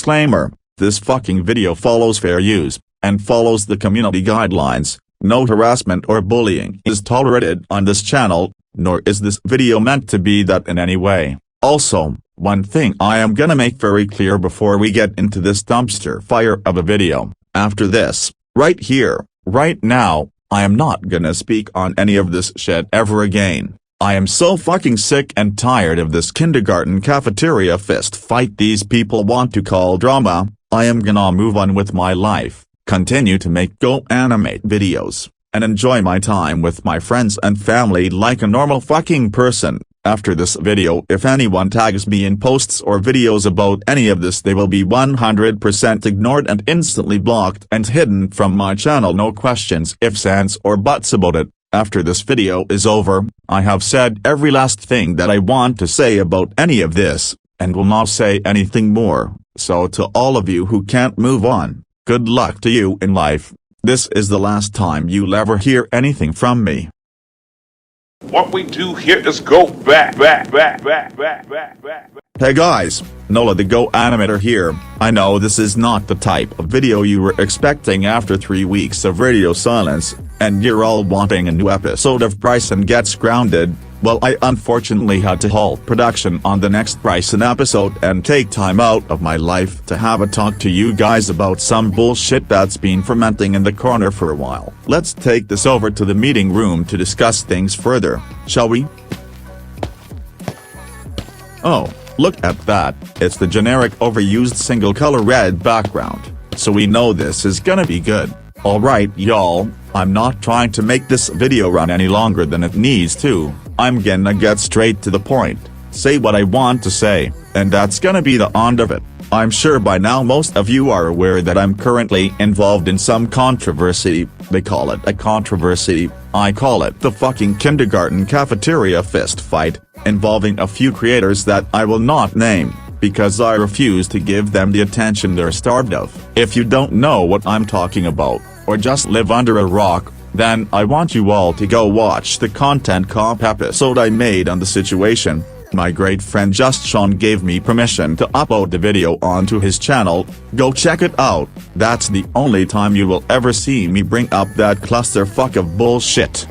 Disclaimer: this fucking video follows fair use, and follows the community guidelines. No harassment or bullying is tolerated on this channel, nor is this video meant to be that in any way. Also, one thing I am gonna make very clear before we get into this dumpster fire of a video: after this, right here, right now, I am not gonna speak on any of this shit ever again. I am so fucking sick and tired of this kindergarten cafeteria fist fight these people want to call drama. I am gonna move on with my life, continue to make Go Animate videos, and enjoy my time with my friends and family like a normal fucking person. After this video, if anyone tags me in posts or videos about any of this, they will be 100% ignored and instantly blocked and hidden from my channel. No questions, ifs, ands, or buts about it. After this video is over, I have said every last thing that I want to say about any of this, and will not say anything more. So to all of you who can't move on, good luck to you in life. This is the last time you'll ever hear anything from me. What we do here is go back. Hey guys, Nola the Go Animator here. I know this is not the type of video you were expecting after 3 weeks of radio silence, and you're all wanting a new episode of Bryson Gets Grounded. Well, I unfortunately had to halt production on the next Bryson episode and take time out of my life to have a talk to you guys about some bullshit that's been fermenting in the corner for a while. Let's take this over to the meeting room to discuss things further, shall we? Oh, look at that, it's the generic overused single color red background, so we know this is gonna be good. Alright y'all, I'm not trying to make this video run any longer than it needs to. I'm gonna get straight to the point, say what I want to say, and that's gonna be the end of it. I'm sure by now most of you are aware that I'm currently involved in some controversy. They call it a controversy, I call it the fucking kindergarten cafeteria fist fight, involving a few creators that I will not name, because I refuse to give them the attention they're starved of. If you don't know what I'm talking about, or just live under a rock, then I want you all to go watch the content comp episode I made on the situation. My great friend Just Sean gave me permission to upload the video onto his channel. Go check it out. That's the only time you will ever see me bring up that clusterfuck of bullshit.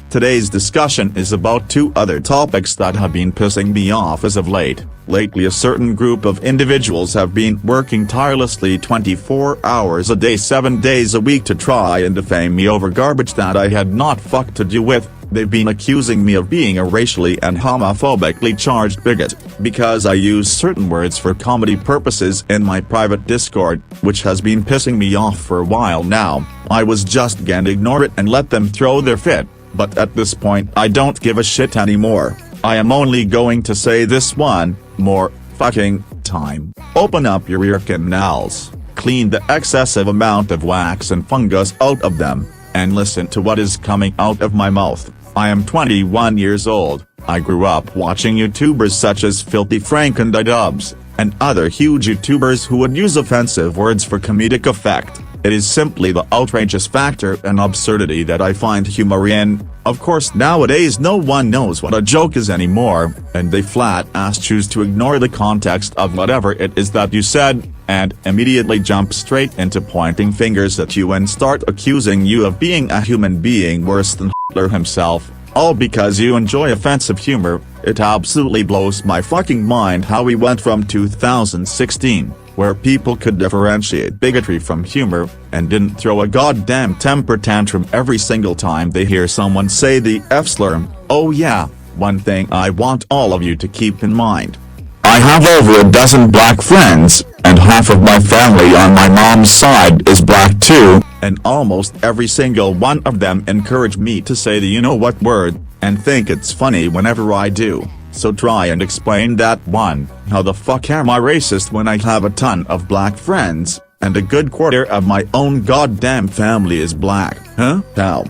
Today's discussion is about two other topics that have been pissing me off as of late. Lately, a certain group of individuals have been working tirelessly 24 hours a day 7 days a week to try and defame me over garbage that I had not fucked to do with. They've been accusing me of being a racially and homophobically charged bigot, because I use certain words for comedy purposes in my private Discord, which has been pissing me off for a while now. I was just gonna ignore it and let them throw their fit, but at this point I don't give a shit anymore. I am only going to say this one more fucking time. Open up your ear canals, clean the excessive amount of wax and fungus out of them, and listen to what is coming out of my mouth. I am 21 years old. I grew up watching YouTubers such as Filthy Frank and iDubbbz, and other huge YouTubers who would use offensive words for comedic effect. It is simply the outrageous factor and absurdity that I find humor in. Of course, nowadays no one knows what a joke is anymore, and they flat-ass choose to ignore the context of whatever it is that you said, and immediately jump straight into pointing fingers at you and start accusing you of being a human being worse than Hitler himself, all because you enjoy offensive humor. It absolutely blows my fucking mind how we went from 2016, where people could differentiate bigotry from humor, and didn't throw a goddamn temper tantrum every single time they hear someone say the F-slur. Oh yeah, one thing I want all of you to keep in mind. I have over a dozen black friends, and half of my family on my mom's side is black too, and almost every single one of them encourage me to say the you-know-what word, and think it's funny whenever I do. So try and explain that one. How the fuck am I racist when I have a ton of black friends, and a good quarter of my own goddamn family is black, huh? How?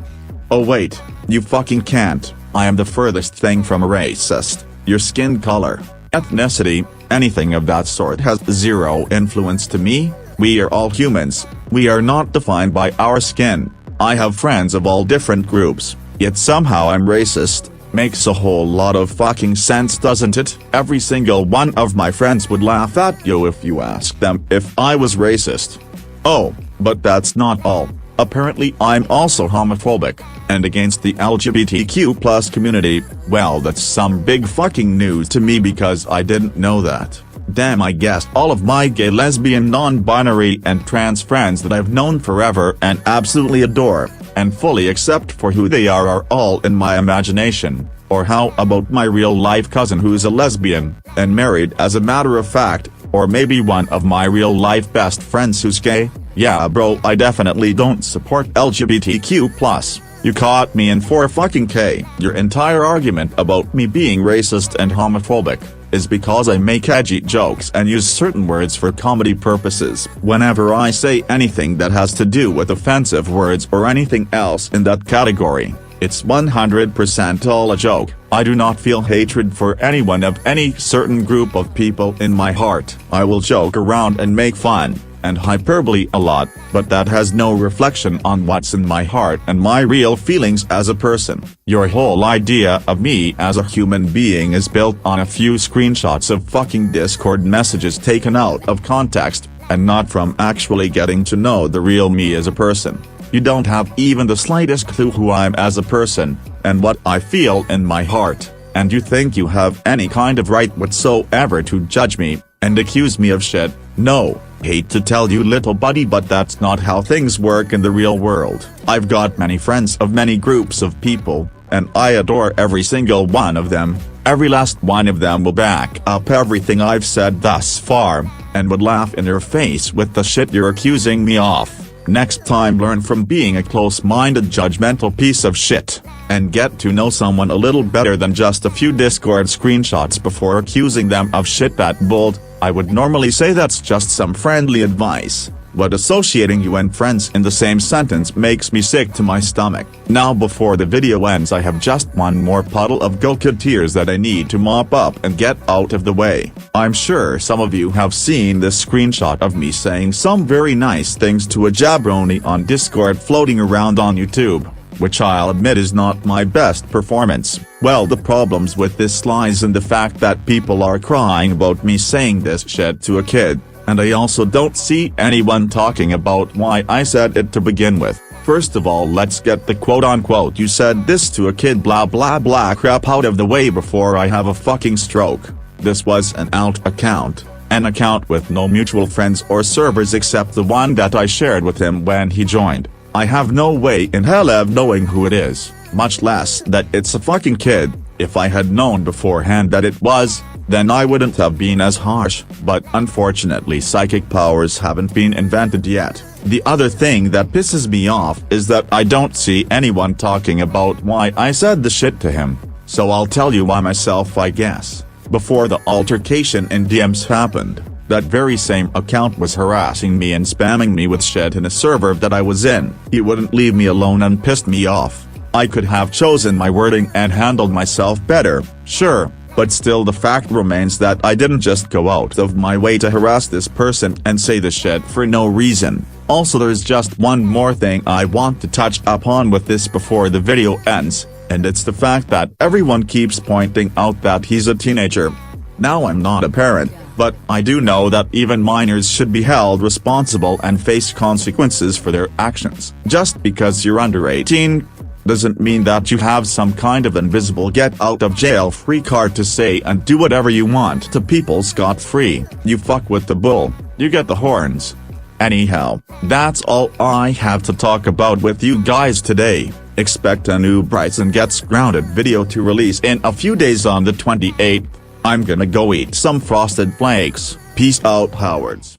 Oh wait, you fucking can't. I am the furthest thing from a racist. Your skin color, ethnicity, anything of that sort has zero influence to me. We are all humans. We are not defined by our skin. I have friends of all different groups, yet somehow I'm racist. Makes a whole lot of fucking sense, doesn't it? Every single one of my friends would laugh at you if you asked them if I was racist. Oh, but that's not all. Apparently I'm also homophobic, and against the LGBTQ+ community. Well, that's some big fucking news to me because I didn't know that. Damn, I guess all of my gay, lesbian, non-binary and trans friends that I've known forever and absolutely adore, and fully accept for who they are all in my imagination. Or how about my real-life cousin who's a lesbian, and married as a matter of fact, or maybe one of my real-life best friends who's gay? Yeah bro, I definitely don't support LGBTQ+. You caught me in 4K. Your entire argument about me being racist and homophobic is because I make edgy jokes and use certain words for comedy purposes. Whenever I say anything that has to do with offensive words or anything else in that category, it's 100% all a joke. I do not feel hatred for anyone of any certain group of people in my heart. I will joke around and make fun and hyperbole a lot, but that has no reflection on what's in my heart and my real feelings as a person. Your whole idea of me as a human being is built on a few screenshots of fucking Discord messages taken out of context, and not from actually getting to know the real me as a person. You don't have even the slightest clue who I'm as a person, and what I feel in my heart, and you think you have any kind of right whatsoever to judge me, and accuse me of shit. No, hate to tell you little buddy, but that's not how things work in the real world. I've got many friends of many groups of people, and I adore every single one of them. Every last one of them will back up everything I've said thus far, and would laugh in your face with the shit you're accusing me of. Next time learn from being a close-minded judgmental piece of shit, and get to know someone a little better than just a few Discord screenshots before accusing them of shit that bold. I would normally say that's just some friendly advice, but associating you and friends in the same sentence makes me sick to my stomach. Now before the video ends, I have just one more puddle of Go-Kid tears that I need to mop up and get out of the way. I'm sure some of you have seen this screenshot of me saying some very nice things to a jabroni on Discord floating around on YouTube, which I'll admit is not my best performance. Well, the problems with this lies in the fact that people are crying about me saying this shit to a kid, and I also don't see anyone talking about why I said it to begin with. First of all, let's get the quote-unquote "you said this to a kid blah blah blah" crap out of the way before I have a fucking stroke. This was an alt account, an account with no mutual friends or servers except the one that I shared with him when he joined. I have no way in hell of knowing who it is, much less that it's a fucking kid. If I had known beforehand that it was, then I wouldn't have been as harsh, but unfortunately psychic powers haven't been invented yet. The other thing that pisses me off is that I don't see anyone talking about why I said the shit to him, so I'll tell you why myself, I guess. Before the altercation in DMs happened, that very same account was harassing me and spamming me with shit in a server that I was in. He wouldn't leave me alone and pissed me off. I could have chosen my wording and handled myself better, sure, but still the fact remains that I didn't just go out of my way to harass this person and say the shit for no reason. Also, there's just one more thing I want to touch upon with this before the video ends, and it's the fact that everyone keeps pointing out that he's a teenager. Now, I'm not a parent, but I do know that even minors should be held responsible and face consequences for their actions. Just because you're under 18 doesn't mean that you have some kind of invisible get-out-of-jail-free card to say and do whatever you want to people scot-free. You fuck with the bull, you get the horns. Anyhow, that's all I have to talk about with you guys today. Expect a new Bryson Gets Grounded video to release in a few days on the 28th. I'm gonna go eat some Frosted Flakes. Peace out, Howards.